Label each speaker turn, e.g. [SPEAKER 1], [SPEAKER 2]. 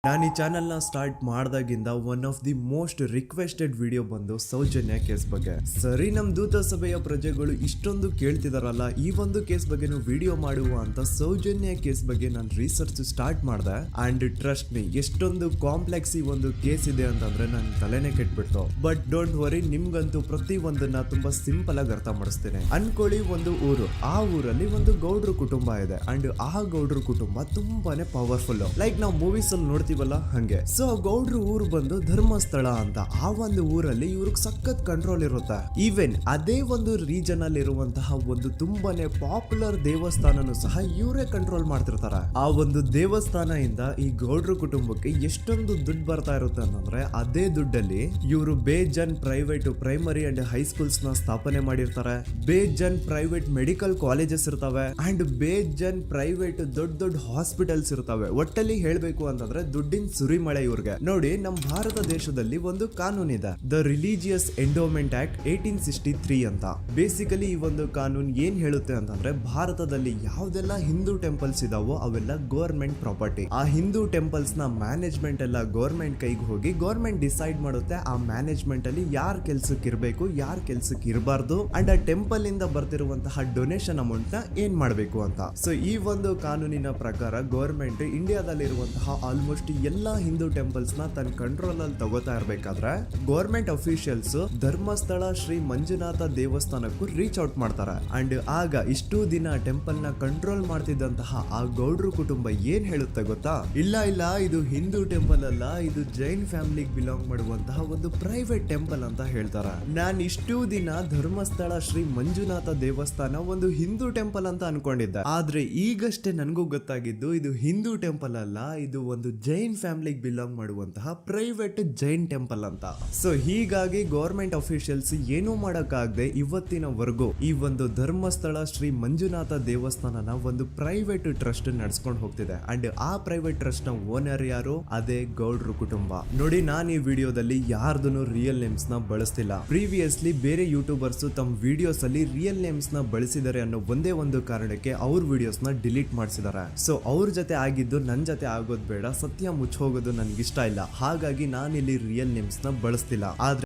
[SPEAKER 1] ನಾನು ಈ ಚಾನೆಲ್ನ ಸ್ಟಾರ್ಟ್ ಮಾಡಿದಾಗಿಂದ one of the most requested video ಬಂದು ಸೌಜನ್ಯ ಕೇಸ್ ಬಗ್ಗೆ. ಸರಿ, ನಮ್ಮ ದೂತ ಸಭೆಯ ಪ್ರಜೆಗಳು ಇಷ್ಟೊಂದು ಕೇಳ್ತಿದಾರಲ್ಲ, ಈ ಒಂದು ಕೇಸ್ ಬಗ್ಗೆನೂ ವಿಡಿಯೋ ಮಾಡುವ ಅಂತ ಸೌಜನ್ಯ ಕೇಸ್ ಬಗ್ಗೆ ನಾನು ರಿಸರ್ಚ್ ಸ್ಟಾರ್ಟ್ ಮಾಡಿದೆ. ಅಂಡ್ ಟ್ರಸ್ಟ್ ಮೀ, ಎಷ್ಟೊಂದು ಕಾಂಪ್ಲೆಕ್ಸ್ ಈ ಒಂದು ಕೇಸ್ ಇದೆ ಅಂತಂದ್ರೆ ನನ್ನ ತಲೆನೇ ಕೆಟ್ಬಿಡ್ತು. ಬಟ್ ಡೋಂಟ್ ವರಿ, ನಿಮ್ಗಂತೂ ಪ್ರತಿ ಒಂದನ್ನ ತುಂಬಾ ಸಿಂಪಲ್ ಆಗಿ ಅರ್ಥ ಮಾಡಿಸ್ತೇನೆ. ಅನ್ಕೊಳ್ಳಿ, ಒಂದು ಊರು, ಆ ಊರಲ್ಲಿ ಒಂದು ಗೌಡ್ರ ಕುಟುಂಬ ಇದೆ. ಅಂಡ್ ಆ ಗೌಡ್ರ ಕುಟುಂಬ ತುಂಬಾನೇ ಪವರ್ಫುಲ್, ಲೈಕ್ ನಾವು ಮೂವೀಸ್ ಅಲ್ಲಿ ನೋಡ್ತೀವಲ್ಲ ಹಂಗೆ. ಸೊ ಗೌಡ್ರು ಊರು ಬಂದು ಧರ್ಮಸ್ಥಳ ಅಂತ. ಆ ಒಂದು ಊರಲ್ಲಿ ಇವ್ರಿಗೆ ಸಖತ್ ಕಂಟ್ರೋಲ್ ಇರುತ್ತೆ. ಈವನ್ ಅದೇ ಒಂದು ರೀಜನ್ ಅಲ್ಲಿ ಇರುವಂತಹ ಒಂದು ತುಂಬಾನೇ ಪಾಪ್ಯುಲರ್ ದೇವಸ್ಥಾನನು ಸಹ ಇವರೇ ಕಂಟ್ರೋಲ್ ಮಾಡ್ತಿರ್ತಾರೆ. ಆ ಒಂದು ದೇವಸ್ಥಾನ ಇಂದ ಈ ಗೌಡ್ರ ಕುಟುಂಬಕ್ಕೆ ಎಷ್ಟೊಂದು ದುಡ್ಡು ಬರ್ತಾ ಇರುತ್ತೆ ಅಂತಂದ್ರೆ, ಅದೇ ದುಡ್ಡಲ್ಲಿ ಇವರು ಬೇಜನ್ ಪ್ರೈವೇಟ್ ಪ್ರೈಮರಿ ಅಂಡ್ ಹೈಸ್ಕೂಲ್ಸ್ ನ ಸ್ಥಾಪನೆ ಮಾಡಿರ್ತಾರೆ. ಬೇಜನ್ ಪ್ರೈವೇಟ್ ಮೆಡಿಕಲ್ ಕಾಲೇಜಸ್ ಇರ್ತವೆ ಅಂಡ್ ಬೇಜನ್ ಪ್ರೈವೇಟ್ ದೊಡ್ಡ ದೊಡ್ಡ ಹಾಸ್ಪಿಟಲ್ಸ್ ಇರ್ತವೆ. ಒಟ್ಟಲ್ಲಿ ಹೇಳ್ಬೇಕು ಅಂತಂದ್ರೆ ದುಡ್ಡಿನ ಸುರಿಮಳೆ ಇವ್ರಿಗೆ. ನೋಡಿ, ನಮ್ಮ ಭಾರತ ದೇಶದಲ್ಲಿ ಒಂದು ಕಾನೂನಿದೆ, ದ ರಿಲಿಜಿಯಸ್ ಎಂಡೋಮೆಂಟ್ ಆಕ್ಟ್ 1863 ಅಂತ. ಬೇಸಿಕಲಿ ಈ ಒಂದು ಕಾನೂನು ಏನ್ ಹೇಳುತ್ತೆ ಅಂತಂದ್ರೆ, ಭಾರತದಲ್ಲಿ ಯಾವ್ದೆಲ್ಲ ಹಿಂದೂ ಟೆಂಪಲ್ಸ್ ಇದಾವೋ ಅವೆಲ್ಲ ಗವರ್ಮೆಂಟ್ ಪ್ರಾಪರ್ಟಿ. ಆ ಹಿಂದೂ ಟೆಂಪಲ್ಸ್ ನ ಮ್ಯಾನೇಜ್ಮೆಂಟ್ ಎಲ್ಲ ಗವರ್ಮೆಂಟ್ ಕೈಗೆ ಹೋಗಿ ಗವರ್ಮೆಂಟ್ ಡಿಸೈಡ್ ಮಾಡುತ್ತೆ ಆ ಮ್ಯಾನೇಜ್ಮೆಂಟ್ ಅಲ್ಲಿ ಯಾರ್ ಕೆಲ್ಸಕ್ಕೆ ಇರಬೇಕು, ಯಾರ್ ಕೆಲ್ಸಕ್ಕೆ ಇರಬಾರ್ದು, ಅಂಡ್ ಆ ಟೆಂಪಲ್ ಇಂದ ಬರ್ತಿರುವಂತಹ ಡೊನೇಷನ್ ಅಮೌಂಟ್ ನ ಏನ್ ಮಾಡ್ಬೇಕು ಅಂತ. ಸೊ ಈ ಒಂದು ಕಾನೂನಿನ ಪ್ರಕಾರ ಗವರ್ಮೆಂಟ್ ಇಂಡಿಯಾದಲ್ಲಿರುವಂತಹ ಆಲ್ಮೋಸ್ಟ್ ಎಲ್ಲಾ ಹಿಂದೂ ಟೆಂಪಲ್ಸ್ ನ ತನ್ನ ಕಂಟ್ರೋಲ್ ಅಲ್ಲಿ ತಗೋತಾ ಇರ್ಬೇಕಾದ್ರೆ ಗವರ್ಮೆಂಟ್ ಅಫಿಷಿಯಲ್ಸ್ ಧರ್ಮಸ್ಥಳ ಶ್ರೀ ಮಂಜುನಾಥ ದೇವಸ್ಥಾನಕ್ಕೂ ರೀಚ್ ಔಟ್ ಮಾಡ್ತಾರೆ. ಅಂಡ್ ಆಗ ಇಷ್ಟು ದಿನ ಟೆಂಪಲ್ ನ ಕಂಟ್ರೋಲ್ ಮಾಡ್ತಿದ್ದಂತಹ ಆ ಗೌಡ್ರು ಕುಟುಂಬ ಏನ್ ಹೇಳುತ್ತೆ ಗೊತ್ತಾ? ಇಲ್ಲ ಇಲ್ಲ, ಇದು ಹಿಂದೂ ಟೆಂಪಲ್ ಅಲ್ಲ, ಇದು ಜೈನ್ ಫ್ಯಾಮಿಲಿಗೆ ಬಿಲಾಂಗ್ ಮಾಡುವಂತಹ ಒಂದು ಪ್ರೈವೇಟ್ ಟೆಂಪಲ್ ಅಂತ ಹೇಳ್ತಾರೆ. ನಾನು ಇಷ್ಟು ದಿನ ಧರ್ಮಸ್ಥಳ ಶ್ರೀ ಮಂಜುನಾಥ ದೇವಸ್ಥಾನ ಒಂದು ಹಿಂದೂ ಟೆಂಪಲ್ ಅಂತ ಅನ್ಕೊಂಡಿದ್ದೆ. ಆದ್ರೆ ಈಗಷ್ಟೇ ನನಗೂ ಗೊತ್ತಾಗಿದ್ದು ಇದು ಹಿಂದೂ ಟೆಂಪಲ್ ಅಲ್ಲ, ಇದು ಒಂದು ಜೈನ್ ಫ್ಯಾಮಿಲಿಗೆ ಬಿಲಾಂಗ್ ಮಾಡುವಂತಹ ಪ್ರೈವೇಟ್ ಜೈನ್ ಟೆಂಪಲ್ ಅಂತ. ಸೊ ಹೀಗಾಗಿ ಗವರ್ಮೆಂಟ್ ಅಫಿಷಿಯಲ್ಸ್ ಏನೂ ಮಾಡಕ್ಕಾಗದೆ ಇವತ್ತಿನವರೆಗೂ ಈ ಒಂದು ಧರ್ಮಸ್ಥಳ ಶ್ರೀ ಮಂಜುನಾಥ ದೇವಸ್ಥಾನನ ಒಂದು ಪ್ರೈವೇಟ್ ಟ್ರಸ್ಟ್ ನಡೆಸ್ಕೊಂಡು ಹೋಗ್ತಿದೆ. ಅಂಡ್ ಆ ಪ್ರೈವೇಟ್ ಟ್ರಸ್ಟ್ ನ ಓನರ್ ಯಾರು? ಅದೇ ಗೌಡ್ರು ಕುಟುಂಬ. ನೋಡಿ, ನಾನು ಈ ವಿಡಿಯೋದಲ್ಲಿ ಯಾರ್ದು ರಿಯಲ್ ನೇಮ್ಸ್ ನ ಬಳಸ್ತಿಲ್ಲ. ಪ್ರೀವಿಯಸ್ಲಿ ಬೇರೆ ಯೂಟ್ಯೂಬರ್ಸ್ ತಮ್ಮ ವಿಡಿಯೋಸ್ ಅಲ್ಲಿ ರಿಯಲ್ ನೇಮ್ಸ್ ನ ಬಳಸಿದ್ದಾರೆ ಅನ್ನೋ ಒಂದೇ ಒಂದು ಕಾರಣಕ್ಕೆ ಅವ್ರ ವಿಡಿಯೋಸ್ ನ ಡಿಲೀಟ್ ಮಾಡಿಸಿದ್ದಾರೆ. ಸೊ ಅವ್ರ ಜೊತೆ ಆಗಿದ್ದು ನನ್ನ ಜೊತೆ ಆಗೋದು ಬೇಡ, ಸತ್ಯ ಮುಚ್ಚೋಗೋದು ನನ್ಗೆ ಇಷ್ಟ ಇಲ್ಲ. ಹಾಗಾಗಿ ನಾನಿಲ್ಲಿ ರಿಯಲ್ ನೇಮ್ಸ್ ನ ಬಳಸ್ತಿಲ್ಲ. ಆದ್ರೆ